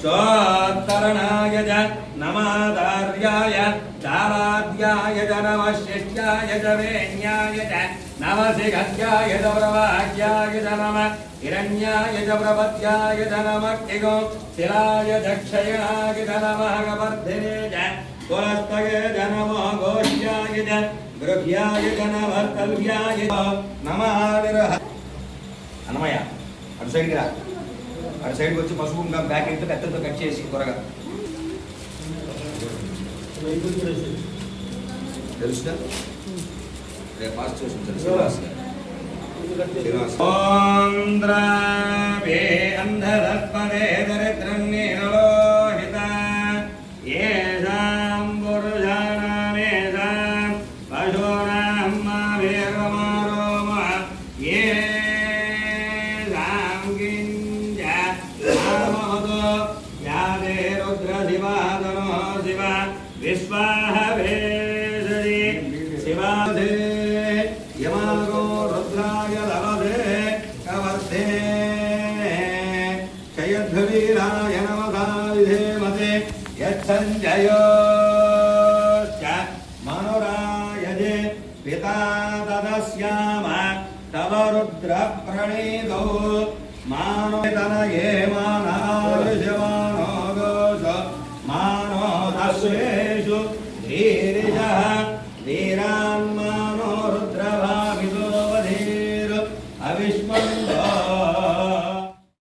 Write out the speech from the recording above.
चोत्तरणाय च नमादार्याय चाराध्याय च नमशिष्याय च वेण्याय च नमसिगत्याय च प्रवाह्याय च नमः हिरण्याय च प्रपद्याय च नमः शिलाय च क्षयणाय च नमः वर्धिने च कुलस्तये च नमो घोष्याय च गृह्याय च नमः तल्व्याय नमः अन्नमయ్య అటు సైడ్కి రా అటు సైడ్కి వచ్చి పసుపు బ్యాక్ అయితే కత్తెలతో కట్ చేసి త్వరగా తెలుసుగా రేపు పాస్ చేసి ఓం ద్రవే అంధరస్పదే దరిద్రన్నిలోహిత ఏషాం పురుషాణామేషాం పశూనాం మావేర్వమారోమ ఏ विश्वाहवेशि शिवाधे यमागो रुद्राय लभधे कवर्धे क्षयध्वीराय नमः विधेमते यच्छञ्जयोश्च मनोरायजे पिता तदस्याम तव रुद्रप्रणीतौ मानोतनये मानाविषमानो दोष मानो दस्वेषु धीरे